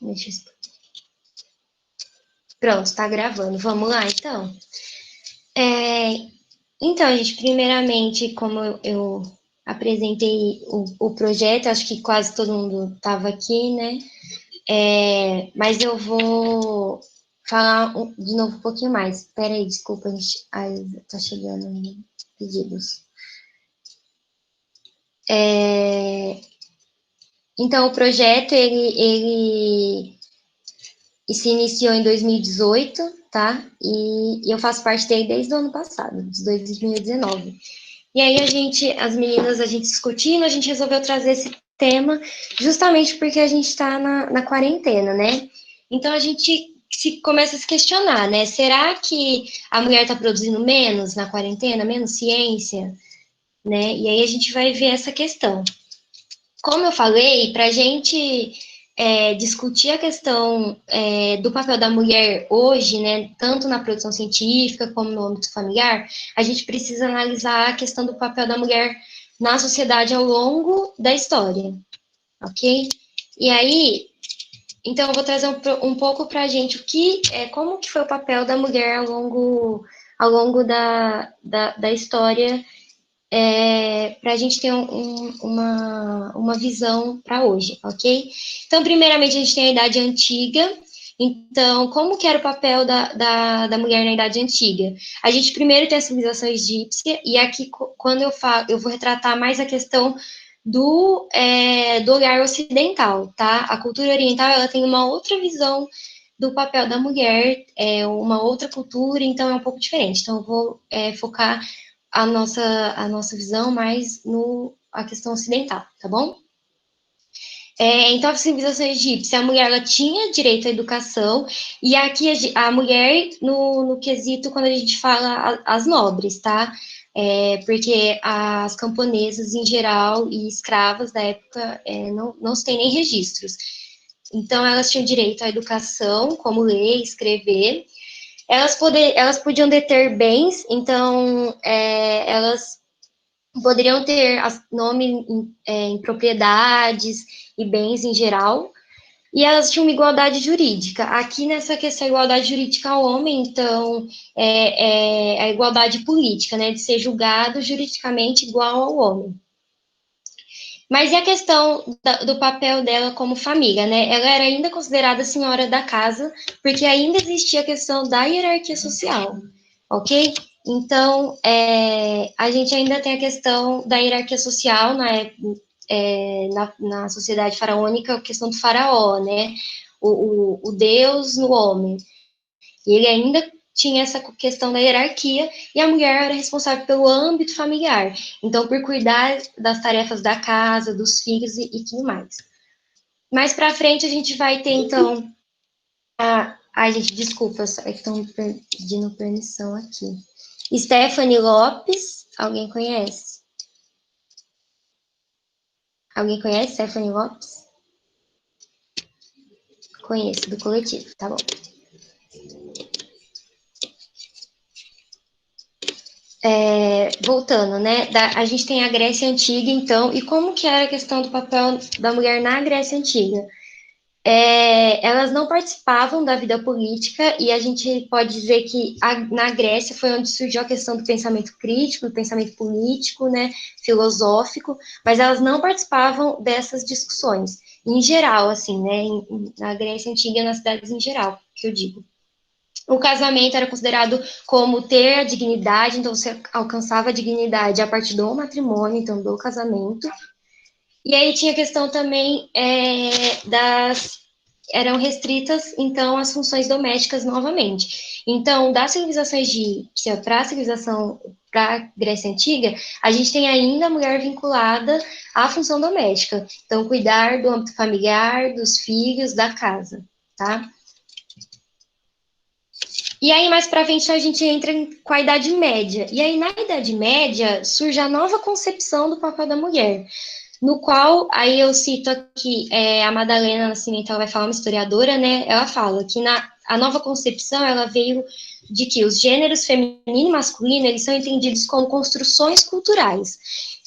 Deixa eu... Pronto, tá gravando. Vamos lá, então. Então, gente, primeiramente, como eu apresentei o projeto, acho que quase todo mundo estava aqui, né? Mas eu vou falar de novo um pouquinho mais. Espera aí, desculpa, gente. Ai, tá chegando pedidos. Então, o projeto, ele se iniciou em 2018, tá? E eu faço parte dele desde o ano passado, de 2019. E aí as meninas, a gente discutindo, a gente resolveu trazer esse tema justamente porque a gente está na quarentena, né? Então a gente começa a se questionar, né? Será que a mulher está produzindo menos na quarentena, menos ciência, né? E aí a gente vai ver essa questão. Como eu falei, para a gente discutir a questão do papel da mulher hoje, né, tanto na produção científica como no âmbito familiar, a gente precisa analisar a questão do papel da mulher na sociedade ao longo da história, ok? E aí, então eu vou trazer um pouco para a gente como que foi o papel da mulher ao longo da história para a gente ter uma visão para hoje, ok? Então, primeiramente, a gente tem a Idade Antiga. Então, como que era o papel da mulher na Idade Antiga? A gente primeiro tem a civilização egípcia, e aqui, quando eu falo, eu vou retratar mais a questão do olhar ocidental, tá? A cultura oriental, ela tem uma outra visão do papel da mulher, uma outra cultura, então é um pouco diferente. Então, eu vou focar a nossa visão mais a questão ocidental, tá bom? Então, a civilização egípcia, a mulher ela tinha direito à educação, e aqui a mulher, no quesito, quando a gente fala as nobres, tá? Porque as camponesas em geral e escravas da época não se tem nem registros. Então, elas tinham direito à educação, como ler, escrever. Elas podiam deter bens, então elas poderiam ter nome em propriedades e bens em geral, e elas tinham uma igualdade jurídica. Aqui nessa questão, a igualdade jurídica ao homem, então, é a igualdade política, né, de ser julgado juridicamente igual ao homem. Mas e a questão do papel dela como família, né? Ela era ainda considerada senhora da casa, porque ainda existia a questão da hierarquia social, ok? Então, a gente ainda tem a questão da hierarquia social na sociedade faraônica, a questão do faraó, né? O Deus no homem. E ele ainda tinha essa questão da hierarquia, e a mulher era responsável pelo âmbito familiar, então por cuidar das tarefas da casa, dos filhos e tudo mais. Mais para frente a gente vai ter, então, ai, gente, desculpa, é que estão pedindo permissão aqui. Stephanie Lopes, alguém conhece? Alguém conhece Stephanie Lopes? Conheço, do coletivo, tá bom. Voltando, né? A gente tem a Grécia Antiga, então, e como que era a questão do papel da mulher na Grécia Antiga? Elas não participavam da vida política, e a gente pode dizer que na Grécia foi onde surgiu a questão do pensamento crítico, do pensamento político, né, filosófico, mas elas não participavam dessas discussões, em geral, assim, né, na Grécia Antiga, nas cidades em geral, que eu digo. O casamento era considerado como ter a dignidade, então você alcançava a dignidade a partir do matrimônio, então do casamento. E aí tinha a questão também eram restritas, então, as funções domésticas novamente. Então, da civilização egípcia para a civilização, para a Grécia Antiga, a gente tem ainda a mulher vinculada à função doméstica. Então, cuidar do âmbito familiar, dos filhos, da casa, tá? E aí, mais para frente, a gente entra com a Idade Média. E aí, na Idade Média, surge a nova concepção do papel da mulher, no qual, aí eu cito aqui, a Madalena Nascimento, ela vai falar, uma historiadora, né? Ela fala que a nova concepção, ela veio de que os gêneros feminino e masculino, eles são entendidos como construções culturais.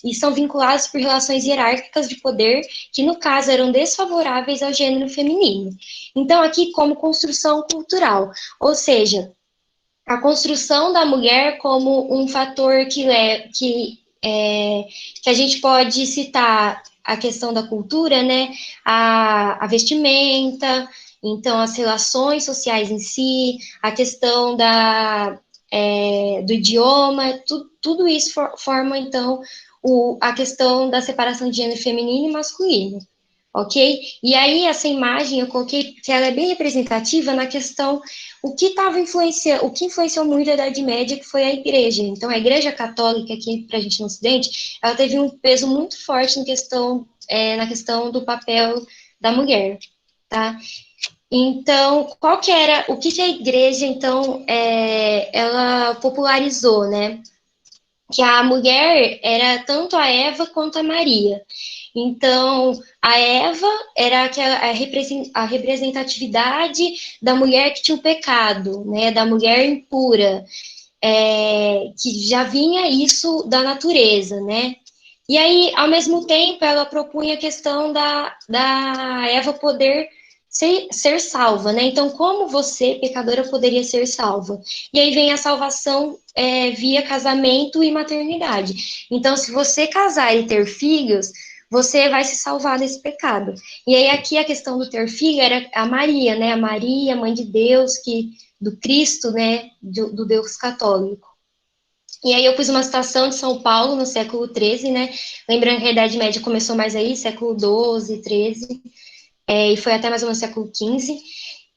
e são vinculados por relações hierárquicas de poder, que no caso eram desfavoráveis ao gênero feminino. Então, aqui como construção cultural, ou seja, a construção da mulher como um fator que a gente pode citar a questão da cultura, né? A vestimenta, então as relações sociais em si, a questão do idioma, tudo isso forma, então, a questão da separação de gênero feminino e masculino. Ok? E aí, essa imagem eu coloquei que ela é bem representativa na questão o que influenciou muito a Idade Média, que foi a Igreja. Então, a Igreja Católica, aqui para a gente no Ocidente, ela teve um peso muito forte na questão do papel da mulher, tá? Então, o que a Igreja, então, ela popularizou, né? Que a mulher era tanto a Eva quanto a Maria. Então, a Eva era a representatividade da mulher que tinha o pecado, né, da mulher impura, que já vinha isso da natureza, né? E aí, ao mesmo tempo, ela propunha a questão da Eva poder ser salva, né? Então, como você, pecadora, poderia ser salva? E aí vem a salvação via casamento e maternidade. Então, se você casar e ter filhos, você vai se salvar desse pecado. E aí, aqui a questão do ter filho era a Maria, né? A Maria, mãe de Deus, do Cristo, né? Do Deus católico. E aí eu pus uma citação de São Paulo no século XIII, né? Lembrando que a Idade Média começou mais aí, século XII, XIII, e foi até mais ou menos século XV.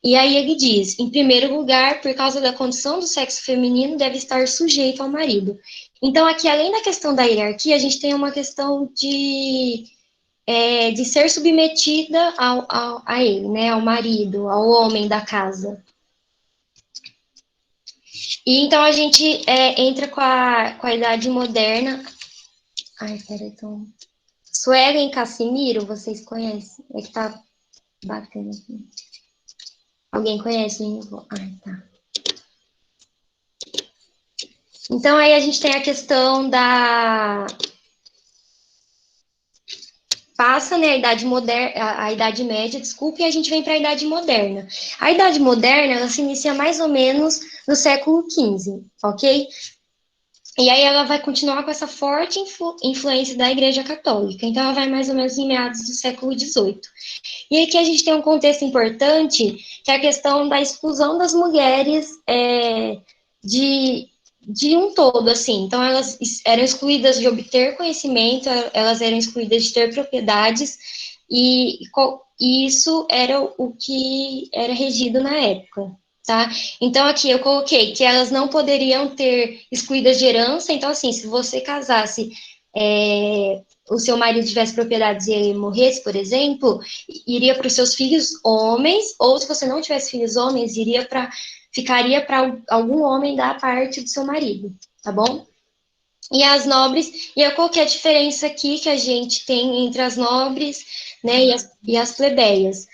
E aí ele diz, em primeiro lugar, por causa da condição do sexo feminino, deve estar sujeito ao marido. Então, aqui, além da questão da hierarquia, a gente tem uma questão de ser submetida a ele, né? Ao marido, ao homem da casa. E então a gente entra com a Idade Moderna. Ai, peraí, então. Suelen Casimiro, vocês conhecem? É que tá batendo aqui. Alguém conhece? Ai, tá. Então aí a gente tem a questão passa, né, a idade moderna, a idade média, desculpa, e a gente vem para a idade moderna. A idade moderna, ela se inicia mais ou menos no século XV, ok? E aí ela vai continuar com essa forte influência da Igreja Católica. Então ela vai mais ou menos em meados do século XVIII. E aqui a gente tem um contexto importante, que é a questão da exclusão das mulheres de, de um todo, assim. Então, elas eram excluídas de obter conhecimento, elas eram excluídas de ter propriedades, e isso era o que era regido na época, tá? Então, aqui eu coloquei que elas não poderiam ter excluídas de herança, então, assim, se você casasse o seu marido tivesse propriedades e ele morresse, por exemplo, iria para os seus filhos homens, ou se você não tivesse filhos homens, ficaria para algum homem da parte do seu marido, tá bom? E as nobres, e eu coloquei a diferença aqui que a gente tem entre as nobres, né, e as plebeias.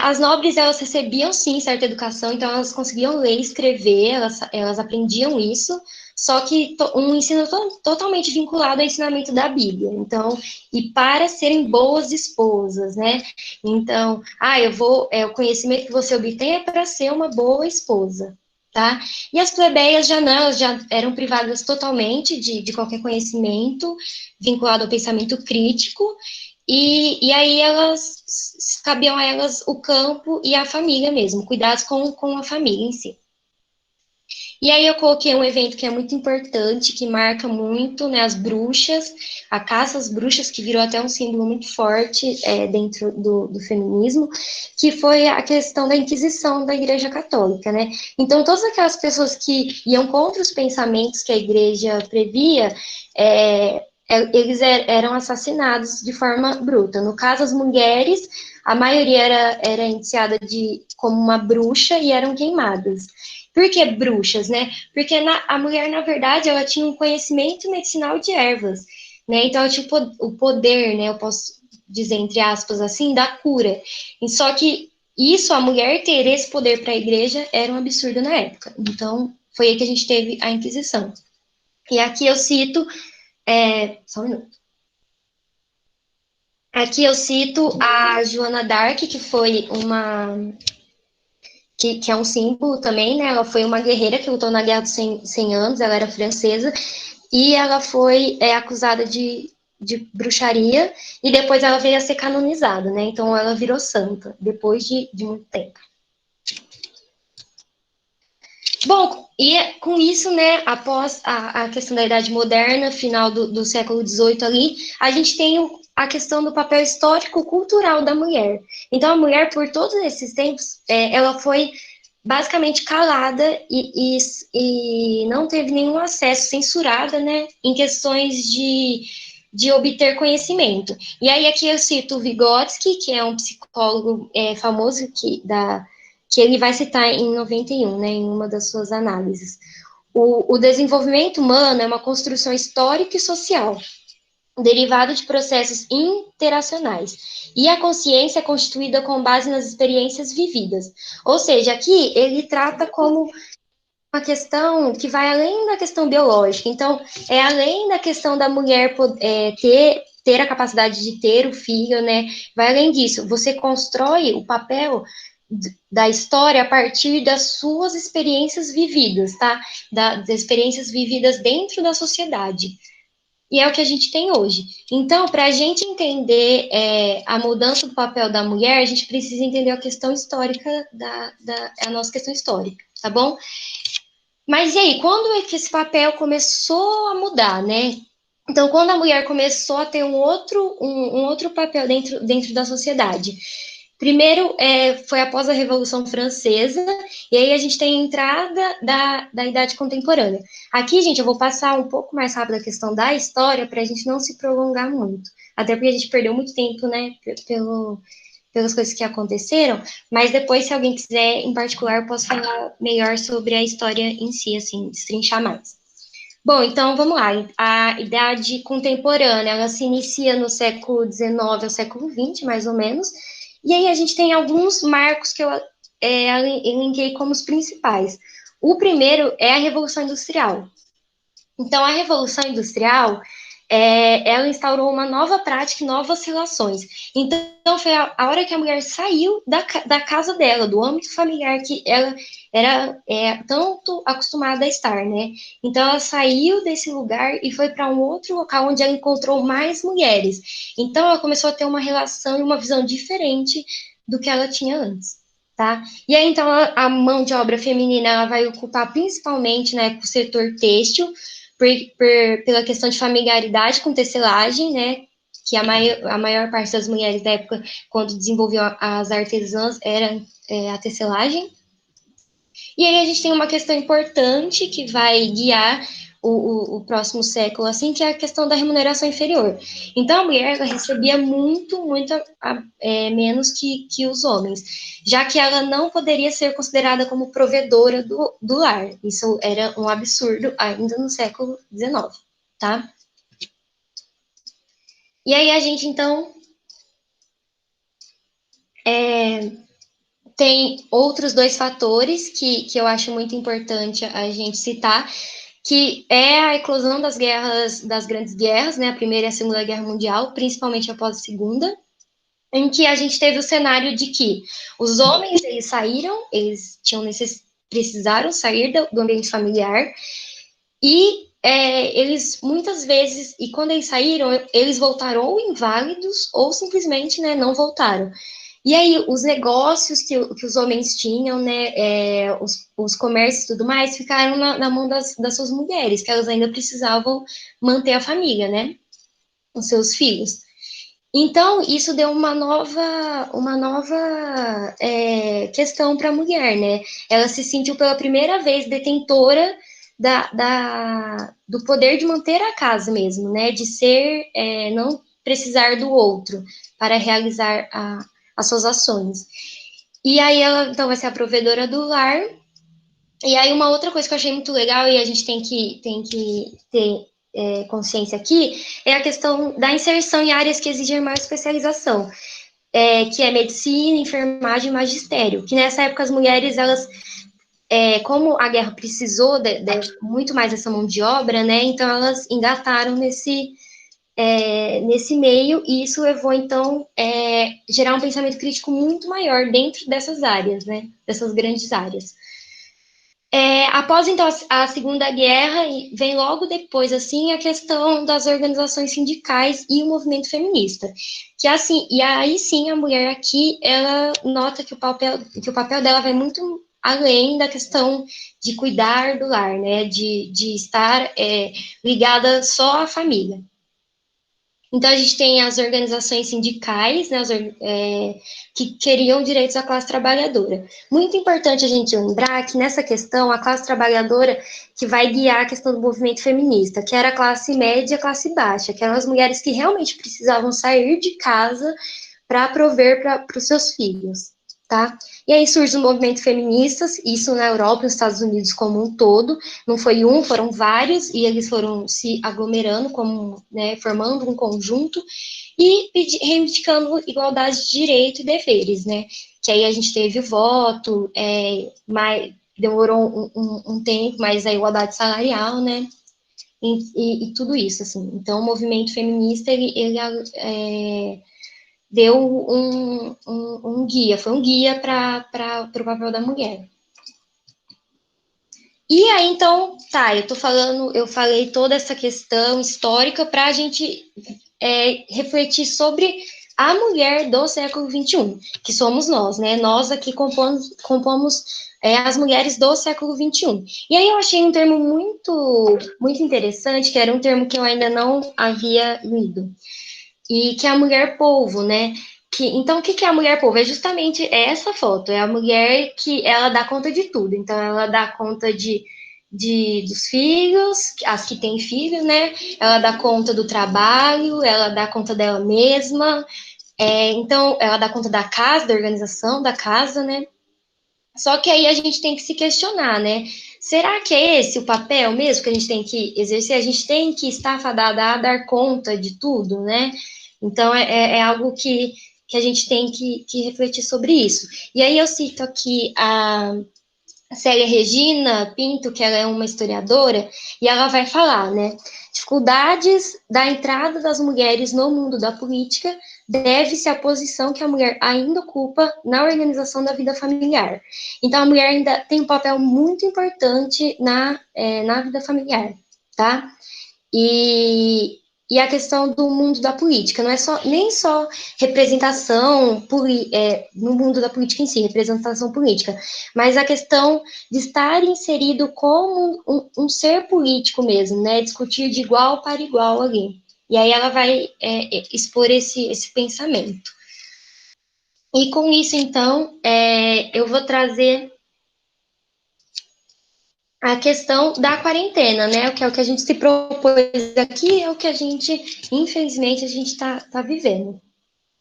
As nobres, elas recebiam, sim, certa educação, então elas conseguiam ler e escrever, elas aprendiam isso, só que um ensino totalmente vinculado ao ensinamento da Bíblia. Então, e para serem boas esposas, né? Então, o conhecimento que você obtém é para ser uma boa esposa, tá? E as plebeias já não, elas já eram privadas totalmente de qualquer conhecimento vinculado ao pensamento crítico, e aí cabiam a elas o campo e a família mesmo, cuidados com a família em si. E aí eu coloquei um evento que é muito importante, que marca muito, né, as bruxas, a caça às bruxas, que virou até um símbolo muito forte dentro do feminismo, que foi a questão da Inquisição da Igreja Católica, né? Então, todas aquelas pessoas que iam contra os pensamentos que a Igreja previa, eles eram assassinados de forma bruta. No caso, as mulheres, a maioria era indiciada como uma bruxa e eram queimadas. Por que bruxas, né? Porque a mulher, na verdade, ela tinha um conhecimento medicinal de ervas, né? Então, ela tinha o poder, né? Eu posso dizer, entre aspas, assim, da cura. E só que a mulher ter esse poder para a igreja era um absurdo na época. Então, foi aí que a gente teve a Inquisição. E aqui eu cito Só um minuto. Aqui eu cito a Joana d'Arc, que foi que é um símbolo também, né? Ela foi uma guerreira que lutou na Guerra dos 100 anos, ela era francesa, e ela foi acusada de bruxaria, e depois ela veio a ser canonizada, né? Então ela virou santa, depois de muito tempo. Bom, e com isso, né, após a questão da Idade Moderna, final do século XVIII ali, a gente tem a questão do papel histórico-cultural da mulher. Então, a mulher, por todos esses tempos, ela foi basicamente calada e não teve nenhum acesso, censurada, né, em questões de obter conhecimento. E aí aqui eu cito o Vygotsky, que é um psicólogo famoso que ele vai citar em 91, né, em uma das suas análises. O desenvolvimento humano é uma construção histórica e social, derivado de processos interacionais. E a consciência é constituída com base nas experiências vividas. Ou seja, aqui ele trata como uma questão que vai além da questão biológica. Então, é além da questão da mulher ter a capacidade de ter o filho, né? Vai além disso. Você constrói o papel da história a partir das suas experiências vividas, tá? Das experiências vividas dentro da sociedade. E é o que a gente tem hoje. Então, para a gente entender a mudança do papel da mulher, a gente precisa entender a questão histórica a nossa questão histórica, tá bom? Mas e aí, quando é que esse papel começou a mudar, né? Então, quando a mulher começou a ter um outro papel dentro da sociedade. Primeiro, foi após a Revolução Francesa, e aí a gente tem a entrada da Idade Contemporânea. Aqui, gente, eu vou passar um pouco mais rápido a questão da história, para a gente não se prolongar muito. Até porque a gente perdeu muito tempo, né, pelas coisas que aconteceram, mas depois, se alguém quiser, em particular, eu posso falar melhor sobre a história em si, assim, destrinchar mais. Bom, então vamos lá. A idade contemporânea, ela se inicia no século XIX ao século XX, mais ou menos, e aí a gente tem alguns marcos que eu elenquei como os principais. O primeiro é a Revolução Industrial. Então, a Revolução Industrial, ela instaurou uma nova prática e novas relações. Então, foi a hora que a mulher saiu da casa dela, do âmbito familiar que ela era tanto acostumada a estar, né? Então, ela saiu desse lugar e foi para um outro local onde ela encontrou mais mulheres. Então, ela começou a ter uma relação e uma visão diferente do que ela tinha antes. Tá? E aí, então, a mão de obra feminina ela vai ocupar principalmente, né, o setor têxtil, pela questão de familiaridade com tecelagem, né, que a maior parte das mulheres da época, quando desenvolviam as artesãs, era a tecelagem. E aí a gente tem uma questão importante que vai guiar o próximo século, assim, que é a questão da remuneração inferior. Então, a mulher ela recebia muito menos que os homens, já que ela não poderia ser considerada como provedora do lar. Isso era um absurdo ainda no século XIX, tá? E aí a gente, então, tem outros dois fatores que eu acho muito importante a gente citar, que é a eclosão das grandes guerras, né, a Primeira e a Segunda Guerra Mundial, principalmente após a Segunda, em que a gente teve o cenário de que os homens, eles saíram, eles precisaram sair do ambiente familiar, e eles, muitas vezes, e quando eles saíram, eles voltaram ou inválidos, ou simplesmente, né, não voltaram. E aí, os negócios que os homens tinham, né, os comércios e tudo mais, ficaram na mão das suas mulheres, que elas ainda precisavam manter a família, né, os seus filhos. Então, isso deu uma nova questão para a mulher, né? Ela se sentiu pela primeira vez detentora do poder de manter a casa mesmo, né? De ser, não precisar do outro para realizar as suas ações. E aí ela, então, vai ser a provedora do lar. E aí uma outra coisa que eu achei muito legal e a gente tem que ter consciência aqui é a questão da inserção em áreas que exigem maior especialização, que é medicina, enfermagem e magistério, que nessa época as mulheres, elas como a guerra precisou de muito mais dessa mão de obra, né, então elas engataram nesse meio, e isso levou, então, gerar um pensamento crítico muito maior dentro dessas áreas, né, dessas grandes áreas. Após, então, a Segunda Guerra, vem logo depois, assim, a questão das organizações sindicais e o movimento feminista. Que, assim, e aí sim, a mulher aqui, ela nota que o papel dela vai muito além da questão de cuidar do lar, né, de estar ligada só à família. Então, a gente tem as organizações sindicais, né, que queriam direitos à classe trabalhadora. Muito importante a gente lembrar que, nessa questão, a classe trabalhadora que vai guiar a questão do movimento feminista, que era a classe média e a classe baixa, que eram as mulheres que realmente precisavam sair de casa para prover para os seus filhos, tá? E aí surge o movimento feministas, isso na Europa e nos Estados Unidos como um todo, não foi um, foram vários, e eles foram se aglomerando, como, né, formando um conjunto, e reivindicando igualdade de direito e deveres, né? Que aí a gente teve o voto, demorou um tempo, mas a igualdade salarial, né? E tudo isso, assim. Então, o movimento feminista, ele deu um guia, foi um guia para o papel da mulher. E aí, então, tá, eu falei toda essa questão histórica para a gente refletir sobre a mulher do século XXI, que somos nós, né? Nós aqui compomos as mulheres do século XXI. E aí eu achei um termo muito, muito interessante, que era um termo que eu ainda não havia lido, e que é a mulher polvo, né? Então, o que é a mulher polvo? É justamente essa foto, é a mulher que ela dá conta de tudo. Então, ela dá conta dos filhos, as que têm filho, né? Ela dá conta do trabalho, ela dá conta dela mesma. Então, ela dá conta da casa, da organização da casa, né? Só que aí a gente tem que se questionar, né? Será que é esse o papel mesmo que a gente tem que exercer? A gente tem que estar fadada a dar conta de tudo, né? Então, é algo que a gente tem que refletir sobre isso. E aí eu cito aqui a Célia Regina Pinto, que ela é uma historiadora, e ela vai falar, né? Dificuldades da entrada das mulheres no mundo da política deve-se à posição que a mulher ainda ocupa na organização da vida familiar. Então, a mulher ainda tem um papel muito importante na vida familiar, tá? E a questão do mundo da política, não é nem só representação no mundo da política em si, representação política, mas a questão de estar inserido como um ser político mesmo, né? Discutir de igual para igual ali. E aí ela vai expor esse pensamento. E com isso, então, eu vou trazer a questão da quarentena, né? Que é o que a gente se propôs aqui, é o que a gente, infelizmente, a gente está vivendo.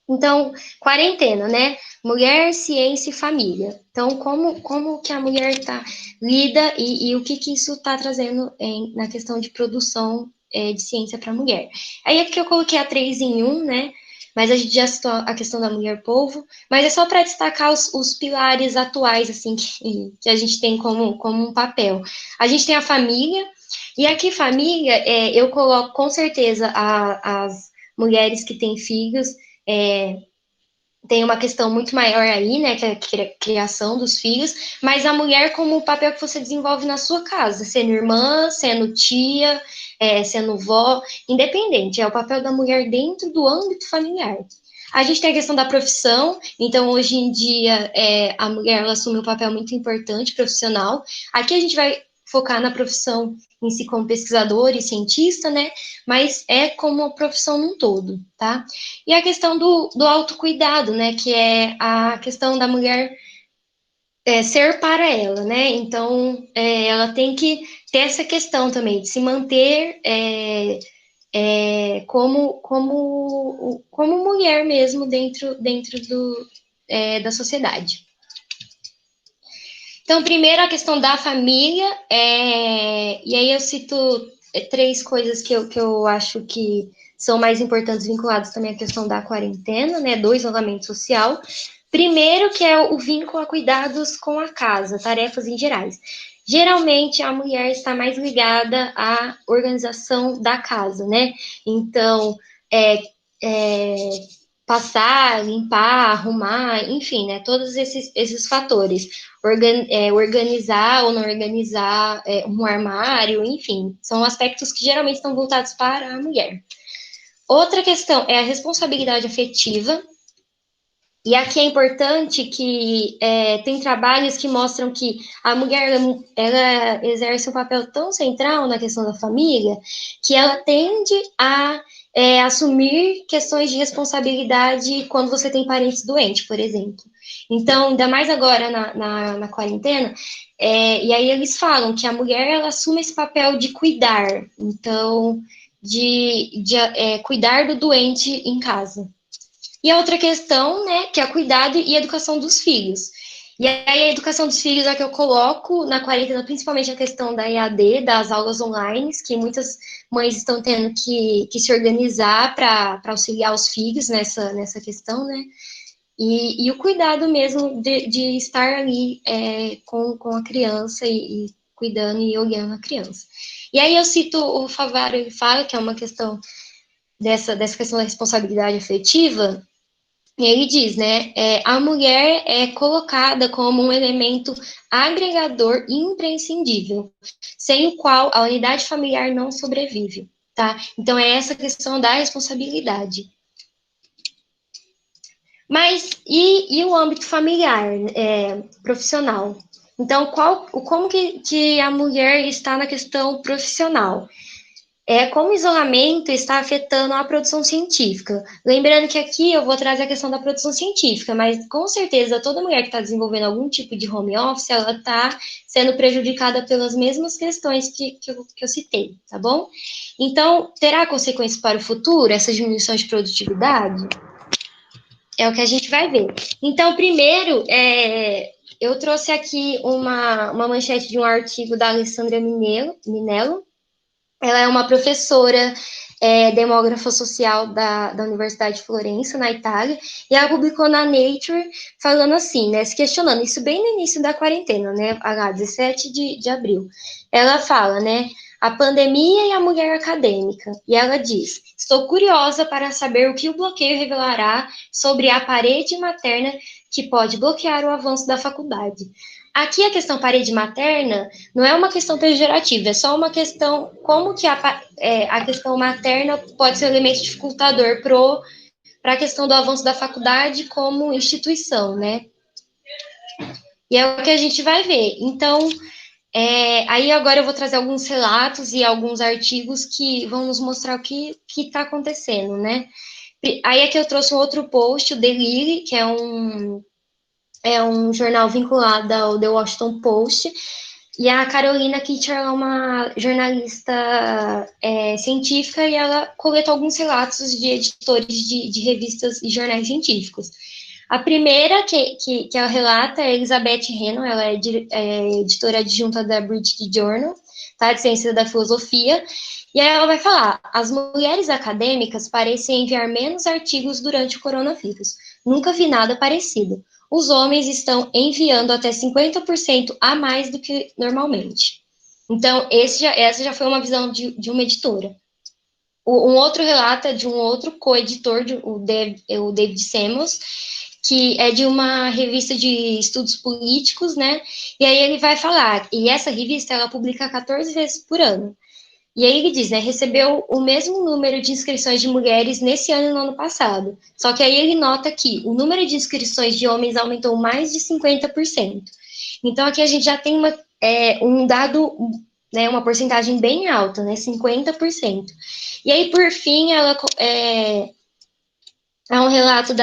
Então, quarentena, né? Mulher, ciência e família. Então, como que a mulher lida e o que isso está trazendo na questão de produção de ciência para a mulher. Aí aqui eu coloquei a 3 em 1, né? Mas a gente já citou a questão da mulher polvo, mas é só para destacar os pilares atuais, assim, que a gente tem como um papel. A gente tem a família, e aqui família, eu coloco com certeza as mulheres que têm filhos, tem uma questão muito maior aí, né, que é a criação dos filhos, mas a mulher como o papel que você desenvolve na sua casa, sendo irmã, sendo tia, sendo vó, independente, é o papel da mulher dentro do âmbito familiar. A gente tem a questão da profissão, então hoje em dia a mulher ela assume um papel muito importante profissional. Aqui a gente vai focar na profissão em si como pesquisador e cientista, né? Mas é como a profissão num todo, tá? E a questão do autocuidado, né? Que é a questão da mulher ser para ela, né? Então, ela tem que ter essa questão também de se manter como mulher mesmo dentro da sociedade. Então, primeiro a questão da família, e aí eu cito 3 coisas que eu acho que são mais importantes vinculadas também à questão da quarentena, né, do isolamento social. Primeiro, que é o vínculo a cuidados com a casa, tarefas em gerais. Geralmente, a mulher está mais ligada à organização da casa, né? Então, é, é, passar, limpar, arrumar, enfim, né? Todos esses fatores. Organizar ou não organizar um armário, enfim, são aspectos que geralmente estão voltados para a mulher. Outra questão é a responsabilidade afetiva, e aqui é importante que tem trabalhos que mostram que a mulher ela exerce um papel tão central na questão da família que ela tende a assumir questões de responsabilidade quando você tem parentes doentes, por exemplo. Então, ainda mais agora na quarentena, e aí eles falam que a mulher ela assume esse papel de cuidar, então, de cuidar do doente em casa. E a outra questão, né, que é o cuidado e educação dos filhos. E aí a educação dos filhos é que eu coloco na quarentena, principalmente a questão da EAD, das aulas online, que muitas mães estão tendo que se organizar para auxiliar os filhos nessa questão, né? E o cuidado mesmo de estar ali com a criança e cuidando e olhando a criança. E aí eu cito o Favaro, ele fala que é uma questão dessa questão da responsabilidade afetiva, e ele diz, né, a mulher é colocada como um elemento agregador imprescindível, sem o qual a unidade familiar não sobrevive, tá? Então, é essa questão da responsabilidade. Mas, e o âmbito familiar, profissional? Então, como que a mulher está na questão profissional? Como o isolamento está afetando a produção científica. Lembrando que aqui eu vou trazer a questão da produção científica, mas com certeza toda mulher que está desenvolvendo algum tipo de home office, ela está sendo prejudicada pelas mesmas questões que eu citei, tá bom? Então, terá consequências para o futuro, essa diminuição de produtividade? É o que a gente vai ver. Então, primeiro, eu trouxe aqui uma manchete de um artigo da Alessandra Minello. Ela é uma professora demógrafa social da Universidade de Florença, na Itália, e ela publicou na Nature falando assim, né, se questionando, isso bem no início da quarentena, né, 17 de abril. Ela fala, né, a pandemia e a mulher acadêmica, e ela diz, estou curiosa para saber o que o bloqueio revelará sobre a parede materna que pode bloquear o avanço da faculdade. Aqui a questão parede materna não é uma questão pejorativa, é só uma questão como que a questão materna pode ser um elemento dificultador para a questão do avanço da faculdade como instituição, né? E é o que a gente vai ver. Então, aí agora eu vou trazer alguns relatos e alguns artigos que vão nos mostrar o que está acontecendo, né? Aí aqui eu trouxe um outro post, o The Lily, que é um jornal vinculado ao The Washington Post, e a Carolina Kitcher é uma jornalista científica e ela coletou alguns relatos de editores de revistas e jornais científicos. A primeira que ela relata é Elizabeth Rennon, ela é editora adjunta da British Journal, tá, de Ciência da Filosofia, e aí ela vai falar, as mulheres acadêmicas parecem enviar menos artigos durante o coronavírus. Nunca vi nada parecido. Os homens estão enviando até 50% a mais do que normalmente. Então, essa já foi uma visão de uma editora. Um outro relato é de um outro co-editor, o David Samuels, que é de uma revista de estudos políticos, né? E aí ele vai falar, e essa revista, ela publica 14 vezes por ano. E aí ele diz, né, recebeu o mesmo número de inscrições de mulheres nesse ano e no ano passado. Só que aí ele nota que o número de inscrições de homens aumentou mais de 50%. Então aqui a gente já tem um dado, né, uma porcentagem bem alta, né, 50%. E aí, por fim, há um relato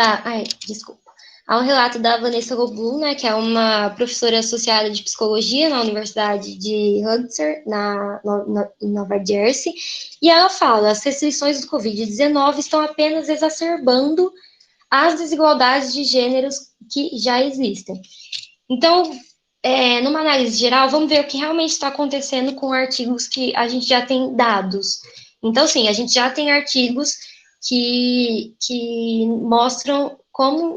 Há um relato da Vanessa Goblum, né, que é uma professora associada de psicologia na Universidade de Hudson, em Nova Jersey, e ela fala: as restrições do Covid-19 estão apenas exacerbando as desigualdades de gêneros que já existem. Então, numa análise geral, vamos ver o que realmente está acontecendo com artigos que a gente já tem dados. Então, sim, a gente já tem artigos que mostram como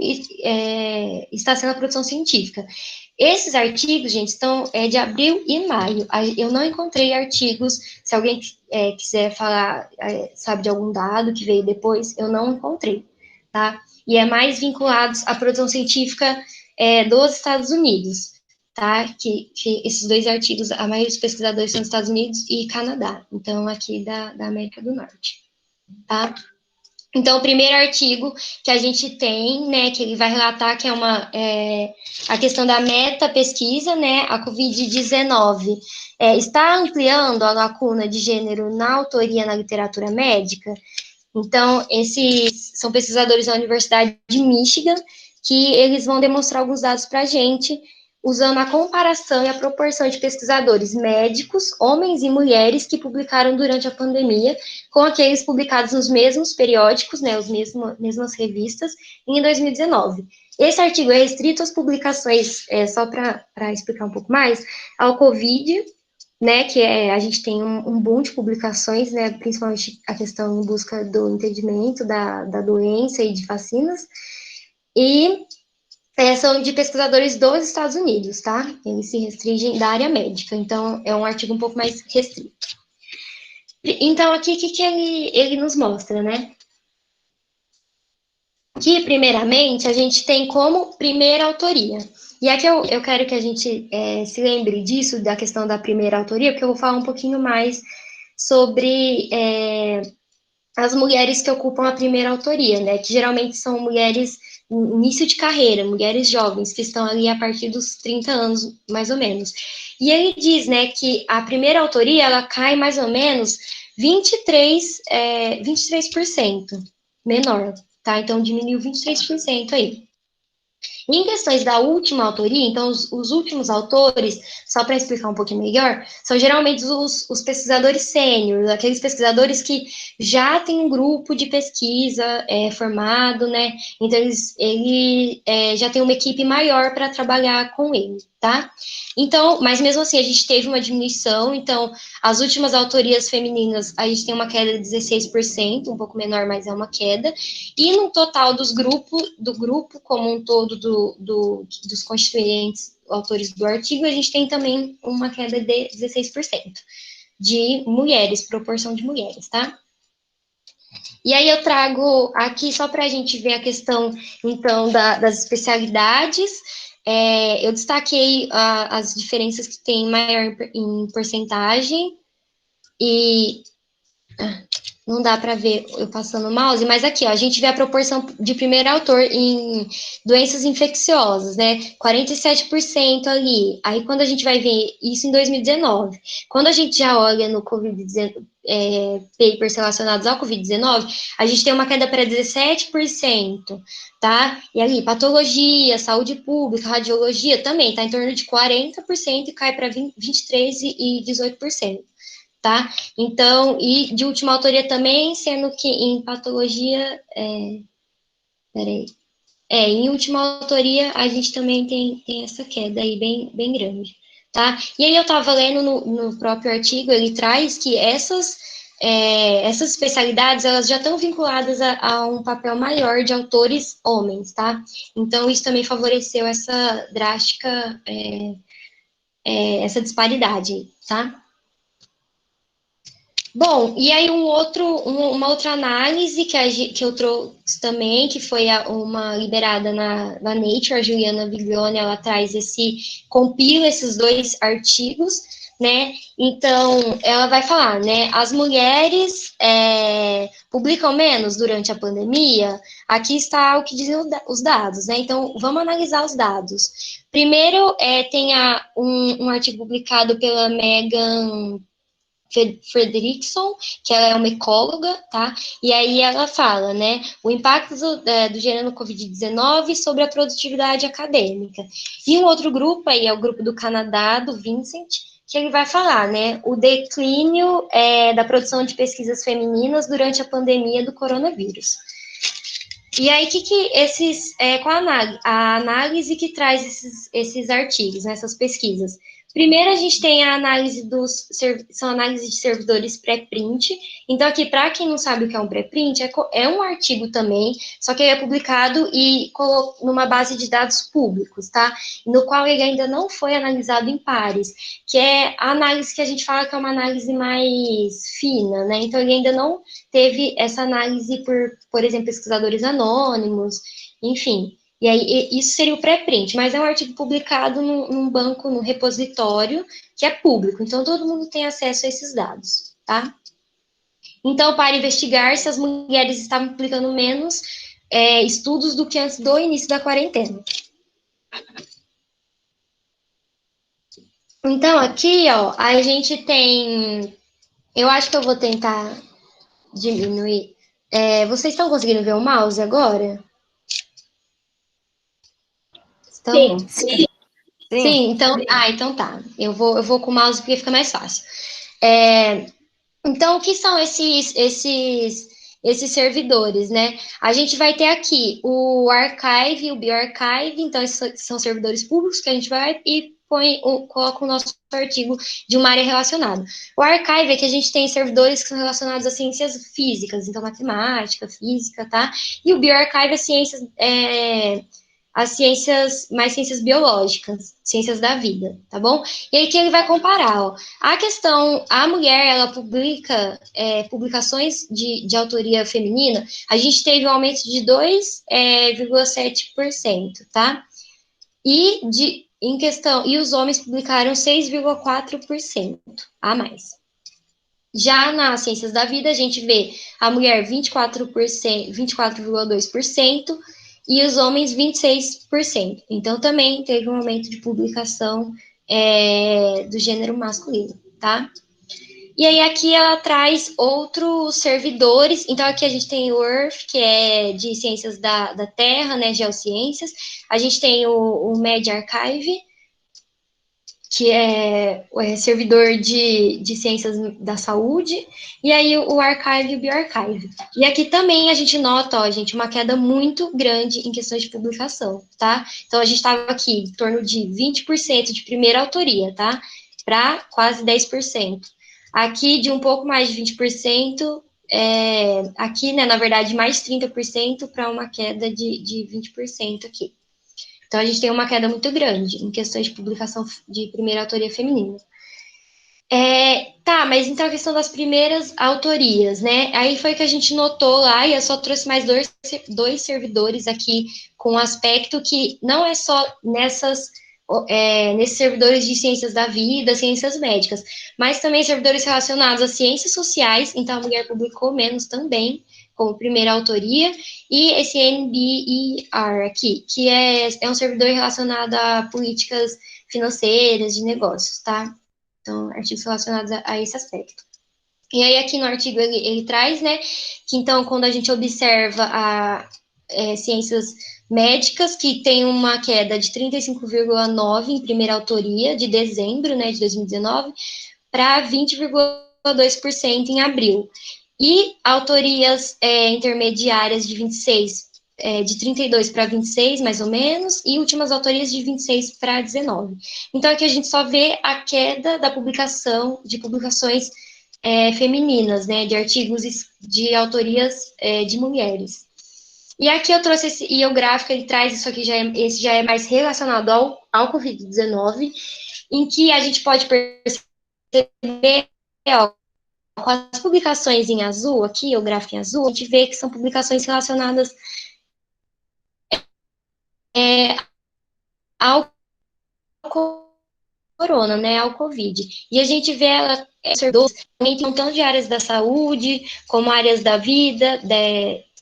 está sendo a produção científica. Esses artigos, gente, estão de abril e maio. Eu não encontrei artigos, se alguém quiser falar, sabe, de algum dado que veio depois, eu não encontrei, tá? E é mais vinculados à produção científica dos Estados Unidos, tá? Que esses dois artigos, a maioria dos pesquisadores são dos Estados Unidos e Canadá, então aqui da América do Norte, tá? Então, o primeiro artigo que a gente tem, né, que ele vai relatar que a questão da meta-pesquisa, né, a Covid-19 está ampliando a lacuna de gênero na autoria na literatura médica. Então, esses são pesquisadores da Universidade de Michigan, que eles vão demonstrar alguns dados para a gente, usando a comparação e a proporção de pesquisadores médicos, homens e mulheres, que publicaram durante a pandemia, com aqueles publicados nos mesmos periódicos, né, as mesmas revistas, em 2019. Esse artigo é restrito às publicações, só para explicar um pouco mais, ao Covid, né, que a gente tem um boom de publicações, né, principalmente a questão em busca do entendimento da doença e de vacinas, e são de pesquisadores dos Estados Unidos, tá? Eles se restringem da área médica, então é um artigo um pouco mais restrito. Então, aqui, o que ele nos mostra, né? Que, primeiramente, a gente tem como primeira autoria. E aqui eu quero que a gente se lembre disso, da questão da primeira autoria, porque eu vou falar um pouquinho mais sobre as mulheres que ocupam a primeira autoria, né? Que geralmente são mulheres início de carreira, mulheres jovens, que estão ali a partir dos 30 anos, mais ou menos. E ele diz, né, que a primeira autoria, ela cai mais ou menos 23% menor, tá? Então, diminuiu 23% aí. Em questões da última autoria, então, os últimos autores, só para explicar um pouquinho melhor, são geralmente os pesquisadores sêniores, aqueles pesquisadores que já têm um grupo de pesquisa formado, né? Então, ele já tem uma equipe maior para trabalhar com ele, tá? Então, mas mesmo assim, a gente teve uma diminuição, então, as últimas autorias femininas, a gente tem uma queda de 16%, um pouco menor, mas é uma queda, e no total do grupo como um todo dos constituintes, autores do artigo, a gente tem também uma queda de 16% de mulheres, proporção de mulheres, tá? E aí eu trago aqui só para a gente ver a questão, então, das especialidades. Eu destaquei as diferenças que tem maior em porcentagem e não dá para ver eu passando o mouse, mas aqui, ó, a gente vê a proporção de primeiro autor em doenças infecciosas, né? 47% ali. Aí, quando a gente vai ver isso em 2019, quando a gente já olha no Covid-19, papers relacionados ao Covid-19, a gente tem uma queda para 17%, tá? E ali, patologia, saúde pública, radiologia também, tá em torno de 40% e cai para 23% e 18%. Tá? Então, e de última autoria também, sendo que em patologia, em última autoria, a gente também tem essa queda aí bem grande, tá? E aí eu estava lendo no próprio artigo, ele traz que essas especialidades, elas já estão vinculadas a um papel maior de autores homens, tá? Então, isso também favoreceu essa drástica, essa disparidade, tá? Bom, e aí uma outra análise que eu trouxe também, que foi uma liberada na Nature, a Juliana Viglione, ela compila esses dois artigos, né? Então, ela vai falar, né? As mulheres publicam menos durante a pandemia. Aqui está o que dizem os dados, né? Então, vamos analisar os dados. Primeiro, tem um artigo publicado pela Megan Fredrickson, que ela é uma ecóloga, tá? E aí ela fala, né, o impacto do gênero no Covid-19 sobre a produtividade acadêmica. E um outro grupo aí é o grupo do Canadá, do Vincent, que ele vai falar, né, o declínio da produção de pesquisas femininas durante a pandemia do coronavírus. E aí, qual a análise que traz esses artigos, né, essas pesquisas? Primeiro, a gente tem a análise são análises de servidores pré-print. Então, aqui, para quem não sabe o que é um pré-print, é um artigo também, só que ele é publicado e numa base de dados públicos, tá? No qual ele ainda não foi analisado em pares, que é a análise que a gente fala que é uma análise mais fina, né? Então, ele ainda não teve essa análise por exemplo, pesquisadores anônimos, enfim. E aí, isso seria o pré-print, mas é um artigo publicado num banco, num repositório, que é público, então todo mundo tem acesso a esses dados, tá? Então, para investigar se as mulheres estavam publicando menos estudos do que antes do início da quarentena. Então, aqui, ó, a gente tem... Eu acho que eu vou tentar diminuir. Vocês estão conseguindo ver o mouse agora? Estão? Sim, sim. Sim, então, então tá. Eu vou com o mouse porque fica mais fácil. Então, o que são esses servidores, né? A gente vai ter aqui o Archive e o BioArchive, então esses são servidores públicos que a gente vai e coloca o nosso artigo de uma área relacionada. O Archive é que a gente tem servidores que são relacionados a ciências físicas, então matemática, física, tá? E o BioArchive é mais ciências biológicas, ciências da vida, tá bom? E aí que ele vai comparar, ó. A mulher, ela publica publicações de autoria feminina, a gente teve um aumento de 2,7%, tá? E os homens publicaram 6,4% a mais. Já nas ciências da vida, a gente vê a mulher 24%, 24,2% e os homens 26%. Então, também teve um aumento de publicação do gênero masculino, tá? E aí, aqui ela traz outros servidores. Então, aqui a gente tem o Earth, que é de ciências da Terra, né, geociências. A gente tem o MedArchive, que é servidor de ciências da saúde, e aí o Archive e o BioArchive. E aqui também a gente nota, ó, gente, uma queda muito grande em questões de publicação, tá? Então, a gente estava aqui em torno de 20% de primeira autoria, tá? Para quase 10%. Aqui, de um pouco mais de 20%, aqui, né, na verdade, mais 30% para uma queda de 20% aqui. Então, a gente tem uma queda muito grande em questões de publicação de primeira autoria feminina. Mas então a questão das primeiras autorias, né? Aí foi que a gente notou lá, e eu só trouxe mais dois servidores aqui com aspecto que não é só nesses servidores de ciências da vida, ciências médicas, mas também servidores relacionados a ciências sociais, então a mulher publicou menos também, como primeira autoria, e esse NBER aqui, que é um servidor relacionado a políticas financeiras, de negócios, tá? Então, artigos relacionados a esse aspecto. E aí, aqui no artigo, ele traz, né, que então, quando a gente observa ciências médicas, que tem uma queda de 35,9% em primeira autoria, de dezembro, né, de 2019, para 20,2% em abril. E autorias intermediárias de 26, de 32 para 26, mais ou menos, e últimas autorias de 26 para 19. Então, aqui a gente só vê a queda da publicação, de publicações femininas, né, de artigos de autorias de mulheres. E aqui eu trouxe e o gráfico ele traz isso aqui, esse já é mais relacionado ao Covid-19, em que a gente pode perceber, ó, com as publicações em azul, aqui, o gráfico em azul, a gente vê que são publicações relacionadas ao corona, né, ao Covid. E a gente vê ela em um tanto de áreas da saúde, como áreas da vida,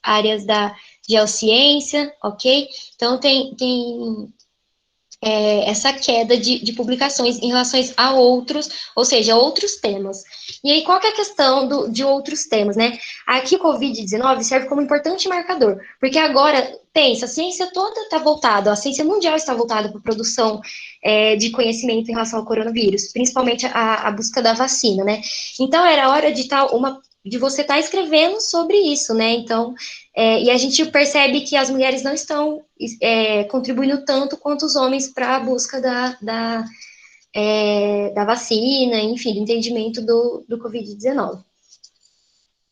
áreas da geociência, ok? Então, tem essa queda de publicações em relação a outros, ou seja, outros temas. E aí, qual que é a questão de outros temas, né? Aqui o Covid-19 serve como importante marcador, porque agora, pensa, a ciência toda está voltada, a ciência mundial está voltada para a produção de conhecimento em relação ao coronavírus, principalmente a busca da vacina, né? Então, era hora de você estar escrevendo sobre isso, né? Então, e a gente percebe que as mulheres não estão contribuindo tanto quanto os homens para a busca da vacina, enfim, do entendimento do Covid-19.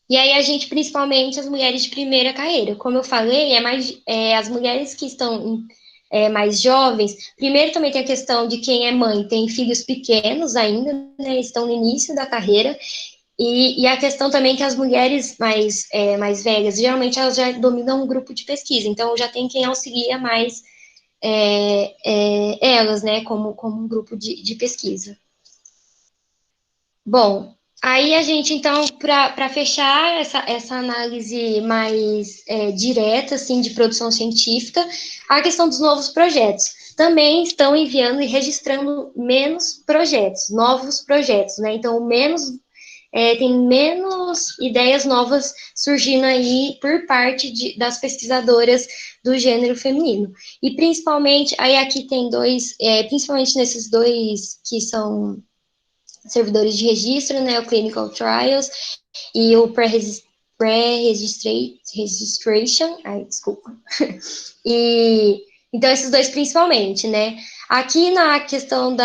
E aí a gente, principalmente as mulheres de primeira carreira, como eu falei, as mulheres que estão mais jovens, primeiro também tem a questão de quem é mãe, tem filhos pequenos ainda, né, estão no início da carreira, e a questão também que as mulheres mais velhas, geralmente elas já dominam um grupo de pesquisa, então já tem quem auxilia mais elas, né, como um grupo de pesquisa. Bom, aí a gente, então, para fechar essa análise mais direta, assim, de produção científica, a questão dos novos projetos. Também estão enviando e registrando menos projetos, novos projetos, né? Então, tem menos ideias novas surgindo aí por parte das pesquisadoras do gênero feminino. E principalmente, aí aqui tem principalmente nesses dois que são servidores de registro, né, o Clinical Trials e o Pre-Registration, desculpa. E, então, esses dois principalmente, né. Aqui na questão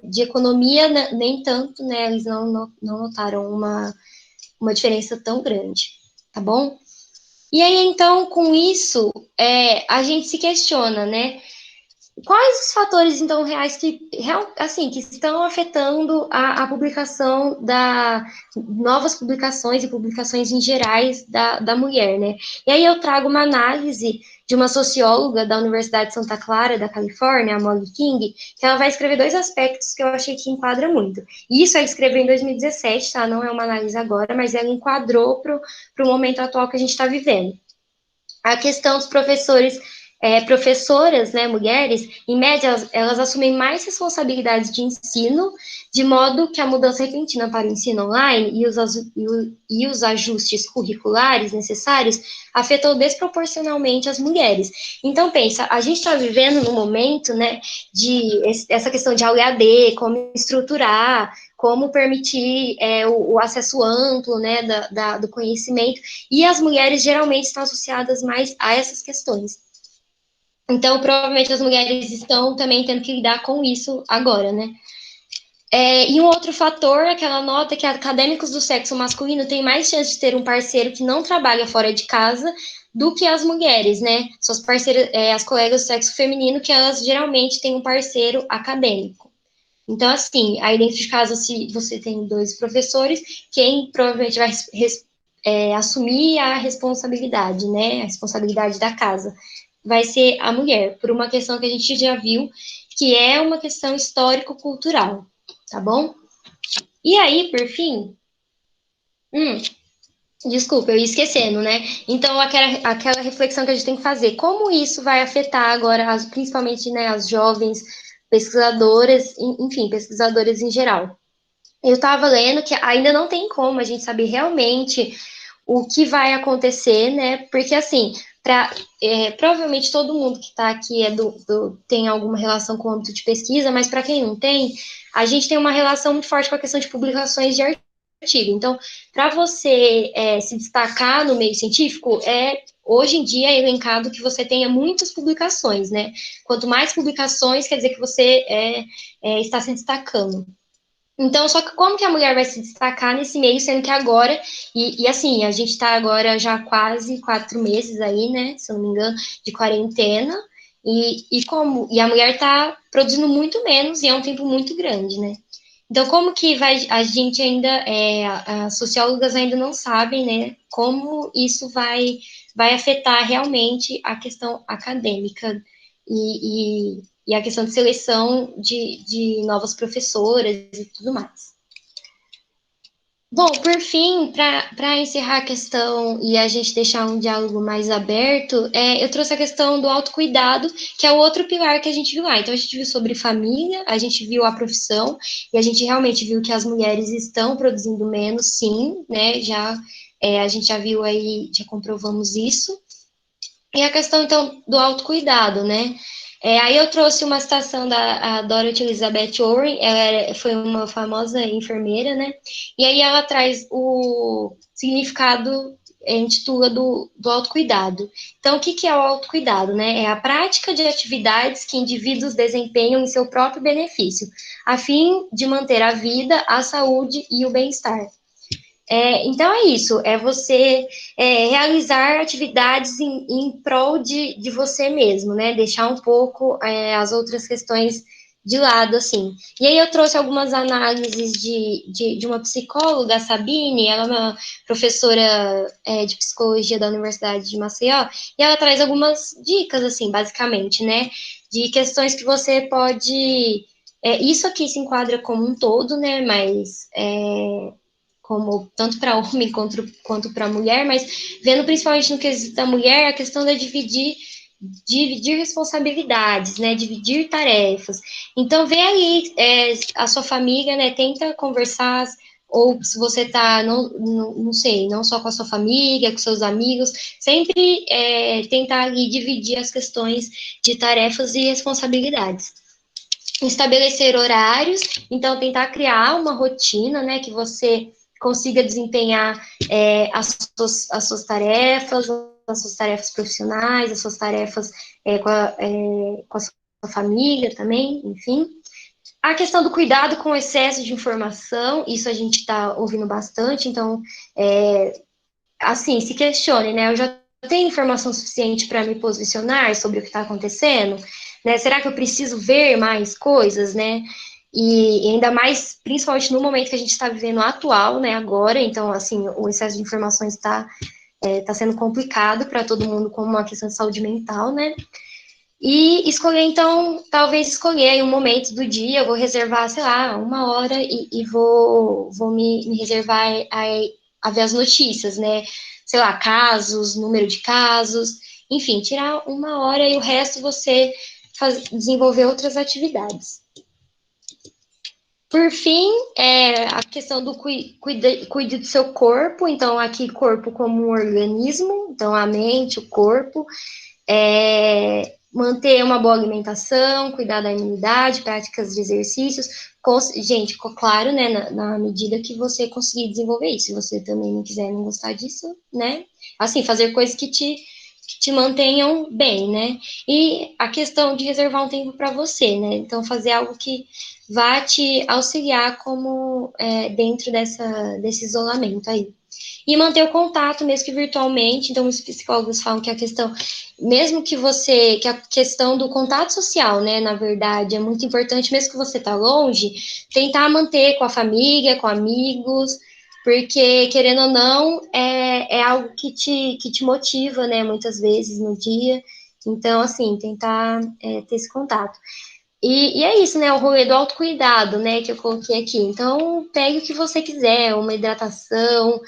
de economia, nem tanto, né, eles não notaram uma diferença tão grande, tá bom? E aí, então, com isso, a gente se questiona, né, quais os fatores, então, reais que estão afetando a publicação novas publicações e publicações em gerais da mulher, né? E aí eu trago uma análise de uma socióloga da Universidade de Santa Clara, da Califórnia, a Molly King, que ela vai escrever dois aspectos que eu achei que enquadram muito. E isso ela escreveu em 2017, tá? Não é uma análise agora, mas ela enquadrou para o momento atual que a gente está vivendo. A questão dos professoras, né, mulheres, em média, elas assumem mais responsabilidades de ensino, de modo que a mudança repentina para o ensino online e os ajustes curriculares necessários afetou desproporcionalmente as mulheres. Então, pensa, a gente está vivendo num momento, né, essa questão de aula EAD, como estruturar, como permitir o acesso amplo, né, do conhecimento, e as mulheres geralmente estão associadas mais a essas questões. Então, provavelmente as mulheres estão também tendo que lidar com isso agora, né? E um outro fator é que ela nota que acadêmicos do sexo masculino têm mais chance de ter um parceiro que não trabalha fora de casa do que as mulheres, né? Suas parceiras, as colegas do sexo feminino, que elas geralmente têm um parceiro acadêmico. Então, assim, aí dentro de casa, se você tem dois professores, quem provavelmente vai assumir a responsabilidade, né? A responsabilidade da casa vai ser a mulher, por uma questão que a gente já viu, que é uma questão histórico-cultural, tá bom? E aí, por fim, desculpa, eu ia esquecendo, né? Então, aquela reflexão que a gente tem que fazer, como isso vai afetar agora, principalmente, né, as jovens pesquisadoras, enfim, pesquisadoras em geral. Eu estava lendo que ainda não tem como a gente saber realmente o que vai acontecer, né? Porque, assim, provavelmente todo mundo que está aqui tem alguma relação com o âmbito de pesquisa, mas para quem não tem, a gente tem uma relação muito forte com a questão de publicações de artigo. Então, para você se destacar no meio científico, hoje em dia é elencado que você tenha muitas publicações, né? Quanto mais publicações, quer dizer que você está se destacando. Então, só que como que a mulher vai se destacar nesse meio, sendo que agora, e assim, a gente está agora já quase 4 meses aí, né, se eu não me engano, de quarentena, e a mulher está produzindo muito menos, e é um tempo muito grande, né. Então, como que a gente ainda, as sociólogas ainda não sabem, né, como isso vai afetar realmente a questão acadêmica e a questão de seleção de novas professoras e tudo mais. Bom, por fim, para encerrar a questão e a gente deixar um diálogo mais aberto, eu trouxe a questão do autocuidado, que é o outro pilar que a gente viu lá. Então, a gente viu sobre família, a gente viu a profissão, e a gente realmente viu que as mulheres estão produzindo menos, sim, né? A gente já viu aí, já comprovamos isso. E a questão, então, do autocuidado, né? Aí eu trouxe uma citação da Dorothy Elizabeth Warren, ela foi uma famosa enfermeira, né? E aí ela traz o significado intitula do autocuidado. Então, o que é o autocuidado, né? É a prática de atividades que indivíduos desempenham em seu próprio benefício, a fim de manter a vida, a saúde e o bem-estar. Então é isso, é você realizar atividades em prol de você mesmo, né? Deixar um pouco as outras questões de lado, assim. E aí eu trouxe algumas análises de uma psicóloga, a Sabine, ela é uma professora de psicologia da Universidade de Maceió, e ela traz algumas dicas, assim, basicamente, né? De questões que você pode. Isso aqui se enquadra como um todo, né? Mas como tanto para homem quanto para mulher, mas vendo principalmente no quesito da mulher, a questão da dividir responsabilidades, né, dividir tarefas. Então, vê ali a sua família, né, tenta conversar, ou se você está, não sei, não só com a sua família, com seus amigos, sempre tentar ali dividir as questões de tarefas e responsabilidades. Estabelecer horários, então tentar criar uma rotina, né, que você consiga desempenhar as suas tarefas profissionais, as suas tarefas com a sua família também, enfim. A questão do cuidado com o excesso de informação, isso a gente está ouvindo bastante, então, assim, se questione, né? Eu já tenho informação suficiente para me posicionar sobre o que está acontecendo? Né? Será que eu preciso ver mais coisas, né? E ainda mais, principalmente no momento que a gente está vivendo atual, né? Agora, então, assim, o excesso de informações está sendo complicado para todo mundo como uma questão de saúde mental, né? E escolher, então, talvez escolher aí um momento do dia, eu vou reservar, sei lá, uma hora e vou me reservar a ver as notícias, né? Sei lá, casos, número de casos, enfim, tirar uma hora e o resto você desenvolver outras atividades. Por fim, a questão do cuide do seu corpo, então aqui corpo como um organismo, então a mente, o corpo, manter uma boa alimentação, cuidar da imunidade, práticas de exercícios, gente, claro, né, na medida que você conseguir desenvolver isso, se você também não quiser não gostar disso, né, assim, fazer coisas que te mantenham bem, né, e a questão de reservar um tempo para você, né, então fazer algo que vá te auxiliar como dentro desse isolamento aí. E manter o contato, mesmo que virtualmente. Então, os psicólogos falam que a questão, mesmo que a questão do contato social, né, na verdade, é muito importante, mesmo que você tá longe, tentar manter com a família, com amigos, porque, querendo ou não, é algo que te motiva, né, muitas vezes no dia. Então, assim, tentar ter esse contato. E é isso, né? O rolê do autocuidado, né? Que eu coloquei aqui. Então, pegue o que você quiser, uma hidratação,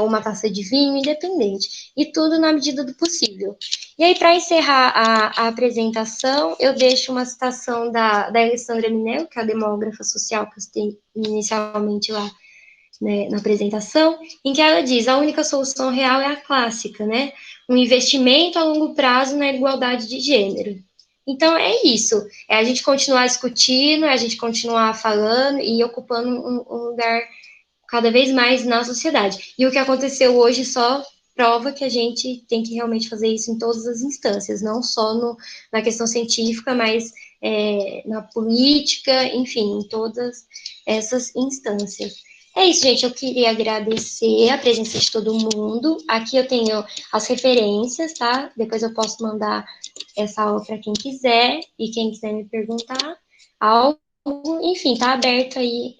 uma taça de vinho, independente. E tudo na medida do possível. E aí, para encerrar a apresentação, eu deixo uma citação da Alessandra Minel, que é a demógrafa social que eu citei inicialmente lá, né, na apresentação, em que ela diz: a única solução real é a clássica, né? Um investimento a longo prazo na igualdade de gênero. Então é isso, é a gente continuar discutindo, é a gente continuar falando e ocupando um lugar cada vez mais na sociedade. E o que aconteceu hoje só prova que a gente tem que realmente fazer isso em todas as instâncias, não só na questão científica, mas na política, enfim, em todas essas instâncias. É isso, gente. Eu queria agradecer a presença de todo mundo. Aqui eu tenho as referências, tá? Depois eu posso mandar essa aula para quem quiser e quem quiser me perguntar algo, enfim, tá aberto aí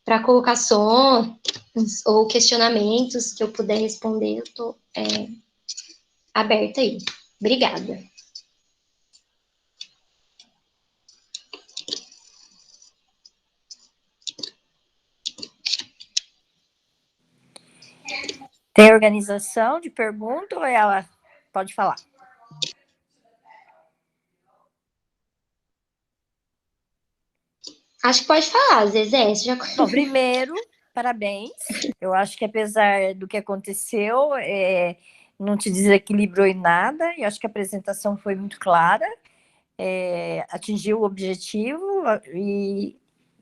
para colocações ou questionamentos que eu puder responder, eu tô aberta aí. Obrigada. Tem organização de pergunta ou ela pode falar? Acho que pode falar, Zezé. Você já... Bom, primeiro, parabéns. Eu acho que apesar do que aconteceu, não te desequilibrou em nada. Eu acho que a apresentação foi muito clara, atingiu o objetivo e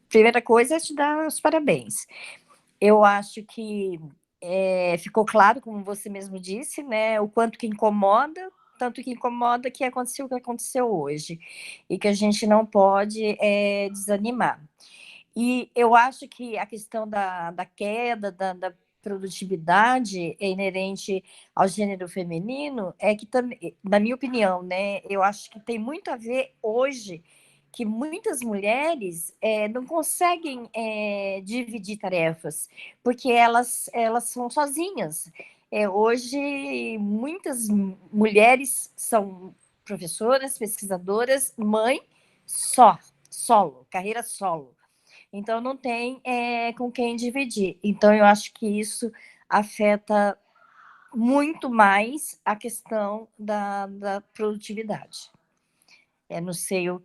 primeira coisa é te dar os parabéns. Eu acho que ficou claro, como você mesmo disse, né, o quanto que incomoda, tanto que incomoda que aconteceu o que aconteceu hoje, e que a gente não pode desanimar. E eu acho que a questão da queda, da produtividade é inerente ao gênero feminino, é que também, na minha opinião, né, eu acho que tem muito a ver hoje que muitas mulheres não conseguem dividir tarefas, porque elas são sozinhas. Hoje, muitas mulheres são professoras, pesquisadoras, mãe, solo, carreira solo. Então, não tem com quem dividir. Então, eu acho que isso afeta muito mais a questão da produtividade. Não sei o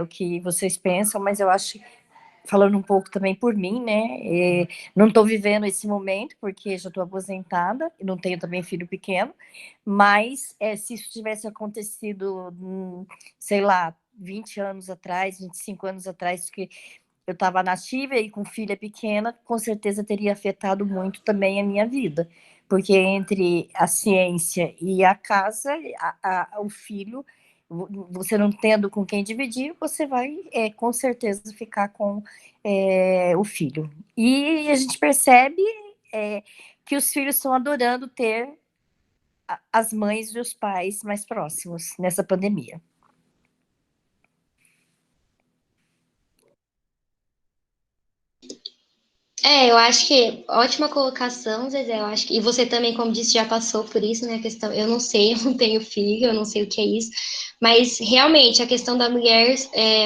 que vocês pensam, mas eu acho, falando um pouco também por mim, né? Não estou vivendo esse momento, porque já estou aposentada, e não tenho também filho pequeno, mas se isso tivesse acontecido, sei lá, 20 anos atrás, 25 anos atrás, que eu estava nativa e com filha pequena, com certeza teria afetado muito também a minha vida, porque entre a ciência e a casa, o filho, você não tendo com quem dividir, você vai com certeza ficar com o filho. E a gente percebe que os filhos estão adorando ter as mães e os pais mais próximos nessa pandemia. Eu acho que ótima colocação, Zezé. Eu acho que, e você também, como disse, já passou por isso, né? A questão, eu não sei, eu não tenho filho, eu não sei o que é isso, mas realmente a questão da mulher,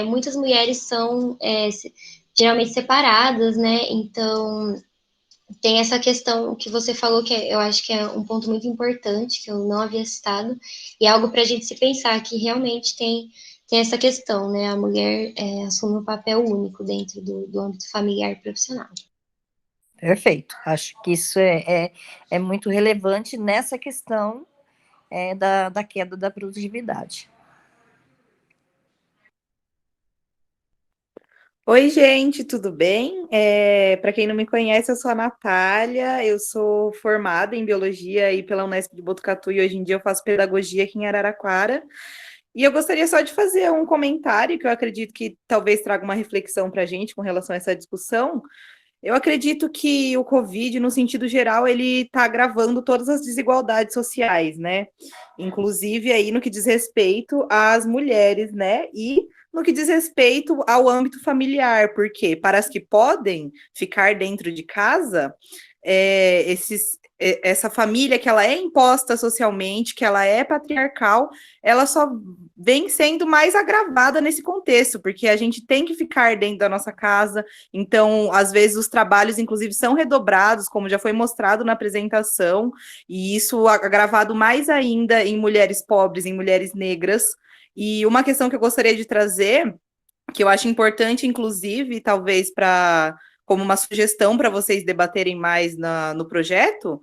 muitas mulheres são geralmente separadas, né? Então tem essa questão que você falou que eu acho que é um ponto muito importante que eu não havia citado e é algo para a gente se pensar que realmente tem essa questão, né? A mulher assume um papel único dentro do âmbito familiar e profissional. Perfeito. Acho que isso é muito relevante nessa questão da queda da produtividade. Oi, gente, tudo bem? Para quem não me conhece, eu sou a Natália, eu sou formada em biologia aí pela Unesp de Botucatu e hoje em dia eu faço pedagogia aqui em Araraquara. E eu gostaria só de fazer um comentário que eu acredito que talvez traga uma reflexão para a gente com relação a essa discussão. Eu acredito que o Covid, no sentido geral, ele está agravando todas as desigualdades sociais, né? Inclusive aí no que diz respeito às mulheres, né? E no que diz respeito ao âmbito familiar, porque para as que podem ficar dentro de casa, essa família que ela é imposta socialmente, que ela é patriarcal, ela só vem sendo mais agravada nesse contexto, porque a gente tem que ficar dentro da nossa casa, então, às vezes, os trabalhos, inclusive, são redobrados, como já foi mostrado na apresentação, e isso agravado mais ainda em mulheres pobres, em mulheres negras. E uma questão que eu gostaria de trazer, que eu acho importante, inclusive, talvez para como uma sugestão para vocês debaterem mais no projeto,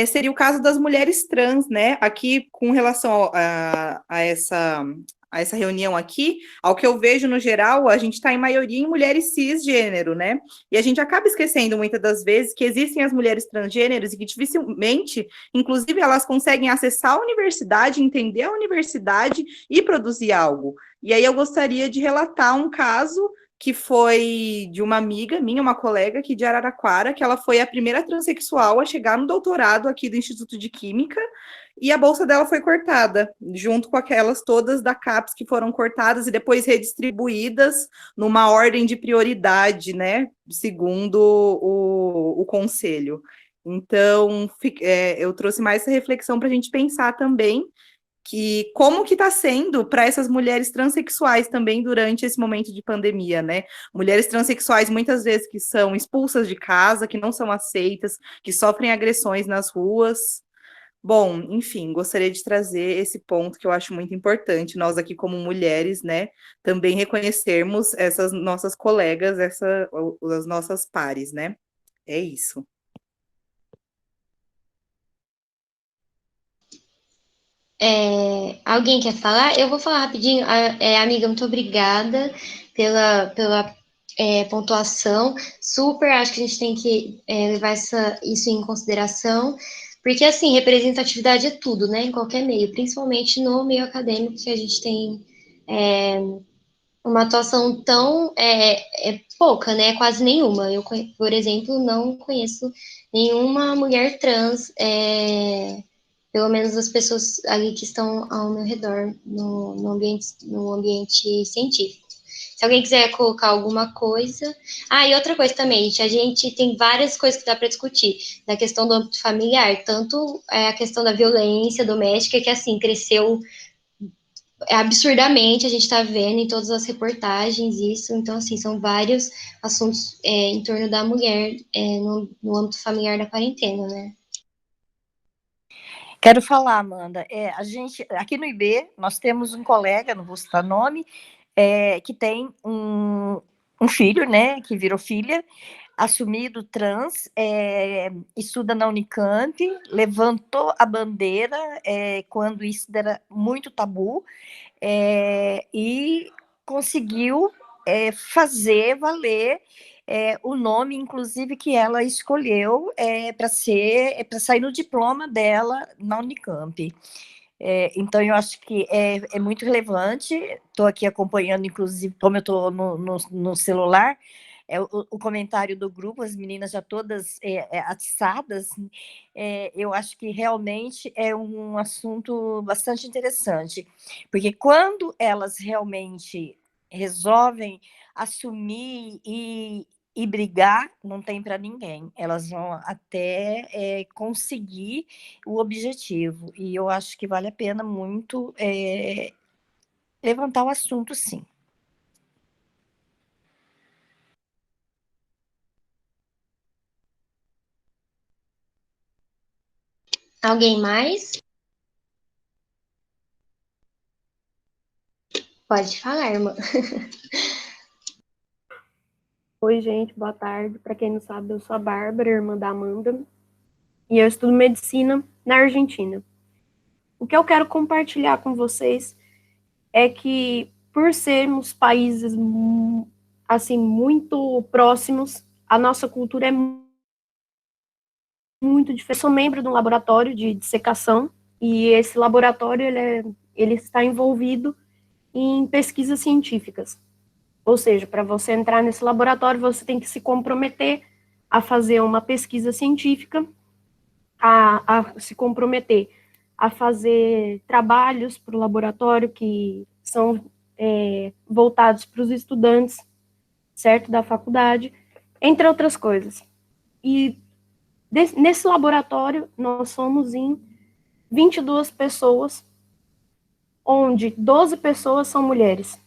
seria o caso das mulheres trans, né? Aqui, com relação a essa reunião aqui, ao que eu vejo no geral, a gente está em maioria em mulheres cisgênero, né? E a gente acaba esquecendo muitas das vezes que existem as mulheres transgêneros e que dificilmente, inclusive, elas conseguem acessar a universidade, entender a universidade e produzir algo. E aí eu gostaria de relatar um caso que foi de uma amiga minha, uma colega aqui de Araraquara, que ela foi a primeira transexual a chegar no doutorado aqui do Instituto de Química, e a bolsa dela foi cortada, junto com aquelas todas da CAPES que foram cortadas e depois redistribuídas numa ordem de prioridade, né, segundo o conselho. Então, eu trouxe mais essa reflexão para a gente pensar também que como que está sendo para essas mulheres transexuais também durante esse momento de pandemia, né? Mulheres transexuais muitas vezes que são expulsas de casa, que não são aceitas, que sofrem agressões nas ruas. Bom, enfim, gostaria de trazer esse ponto que eu acho muito importante, nós aqui como mulheres, né, também reconhecermos essas nossas colegas, as nossas pares, né? É isso. Alguém quer falar? Eu vou falar rapidinho. Amiga, muito obrigada pela pontuação, super, acho que a gente tem que levar isso em consideração, porque, assim, representatividade é tudo, né, em qualquer meio, principalmente no meio acadêmico, que a gente tem uma atuação tão pouca, né, quase nenhuma. Eu, por exemplo, não conheço nenhuma mulher trans, pelo menos as pessoas ali que estão ao meu redor, no ambiente científico. Se alguém quiser colocar alguma coisa. Ah, e outra coisa também, gente, a gente tem várias coisas que dá para discutir, da questão do âmbito familiar, tanto a questão da violência doméstica, que assim, cresceu absurdamente, a gente está vendo em todas as reportagens isso, então assim, são vários assuntos em torno da mulher no âmbito familiar da quarentena, né? Quero falar, Amanda, a gente, aqui no IB, nós temos um colega, não vou citar nome, que tem um filho, né, que virou filha, assumido trans, estuda na Unicamp, levantou a bandeira quando isso era muito tabu, e conseguiu fazer valer o nome, inclusive, que ela escolheu para sair no diploma dela na Unicamp. Então, eu acho que é muito relevante. Estou aqui acompanhando, inclusive, como eu estou no celular, o comentário do grupo, as meninas já todas atiçadas. Eu acho que realmente é um assunto bastante interessante, porque quando elas realmente resolvem assumir e brigar, não tem para ninguém. Elas vão até conseguir o objetivo. E eu acho que vale a pena muito levantar o assunto, sim. Alguém mais? Pode falar, irmã. Oi, gente, boa tarde. Para quem não sabe, eu sou a Bárbara, irmã da Amanda, e eu estudo medicina na Argentina. O que eu quero compartilhar com vocês é que, por sermos países assim muito próximos, a nossa cultura é muito diferente. Eu sou membro de um laboratório de dissecação, e esse laboratório ele está envolvido em pesquisas científicas. Ou seja, para você entrar nesse laboratório, você tem que se comprometer a fazer uma pesquisa científica, a se comprometer a fazer trabalhos para o laboratório que são voltados para os estudantes, certo, da faculdade, entre outras coisas. E nesse laboratório, nós somos em 22 pessoas, onde 12 pessoas são mulheres.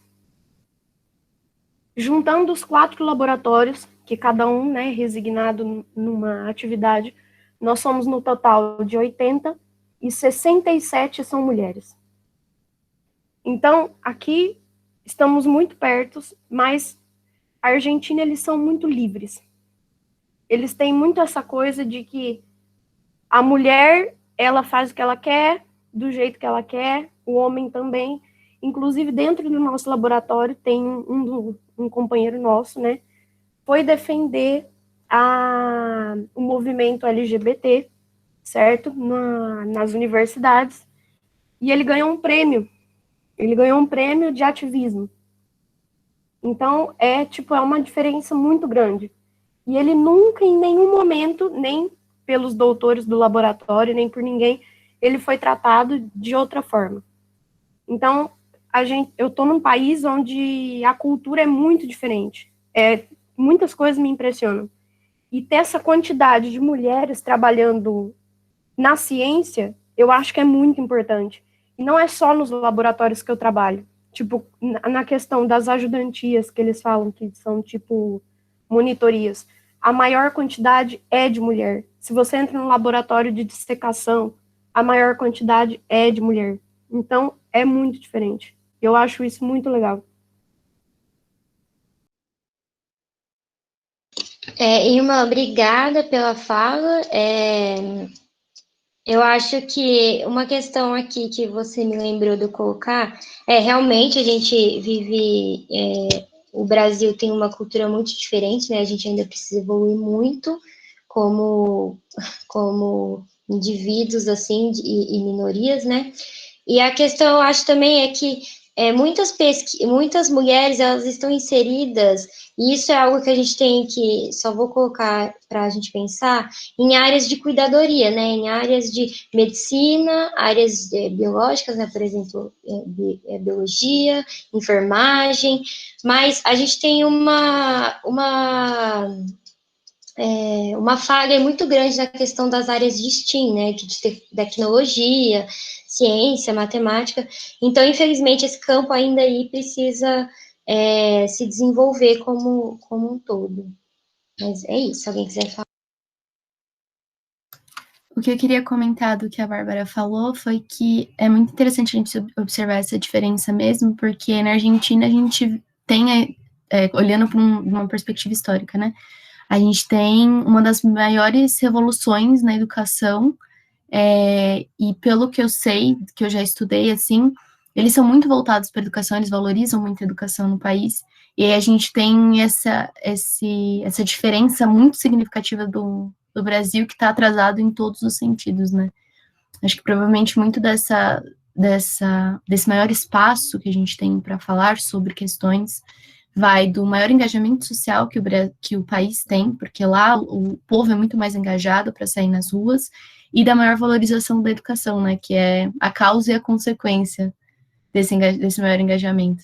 Juntando os 4 laboratórios, que cada um, né, resignado numa atividade, nós somos no total de 80 e 67 são mulheres. Então, aqui estamos muito perto, mas a Argentina, eles são muito livres. Eles têm muito essa coisa de que a mulher, ela faz o que ela quer, do jeito que ela quer, o homem também. Inclusive, dentro do nosso laboratório, tem um companheiro nosso, né, foi defender o movimento LGBT, certo? Nas universidades, e ele ganhou um prêmio. Ele ganhou um prêmio de ativismo. Então, é uma diferença muito grande. E ele nunca, em nenhum momento, nem pelos doutores do laboratório, nem por ninguém, ele foi tratado de outra forma. Então, eu estou num país onde a cultura é muito diferente. Muitas coisas me impressionam. E ter essa quantidade de mulheres trabalhando na ciência, eu acho que é muito importante. E não é só nos laboratórios que eu trabalho. Na questão das ajudantias, que eles falam que são, monitorias. A maior quantidade é de mulher. Se você entra no laboratório de dissecação, a maior quantidade é de mulher. Então, é muito diferente. Eu acho isso muito legal. Irmã, obrigada pela fala. Eu acho que uma questão aqui que você me lembrou de colocar realmente a gente vive o Brasil tem uma cultura muito diferente, né? A gente ainda precisa evoluir muito como indivíduos, assim, e minorias, né? E a questão, eu acho também, é que muitas mulheres, elas estão inseridas, e isso é algo que a gente tem que, só vou colocar para a gente pensar, em áreas de cuidadoria, né, em áreas de medicina, áreas biológicas, né, por exemplo, biologia, enfermagem, mas a gente tem uma falha muito grande na questão das áreas de STEAM, né, de tecnologia, ciência, matemática. Então, infelizmente, esse campo ainda aí precisa se desenvolver como um todo. Mas é isso, se alguém quiser falar. O que eu queria comentar do que a Bárbara falou foi que é muito interessante a gente observar essa diferença mesmo, porque na Argentina a gente tem, olhando para uma perspectiva histórica, né, a gente tem uma das maiores revoluções na educação, e pelo que eu sei, que eu já estudei, assim, eles são muito voltados para a educação, eles valorizam muito a educação no país, e aí a gente tem essa diferença muito significativa do Brasil, que está atrasado em todos os sentidos, né? Acho que provavelmente muito desse maior espaço que a gente tem para falar sobre questões vai do maior engajamento social que o país tem, porque lá o povo é muito mais engajado para sair nas ruas, e da maior valorização da educação, né, que é a causa e a consequência desse maior engajamento.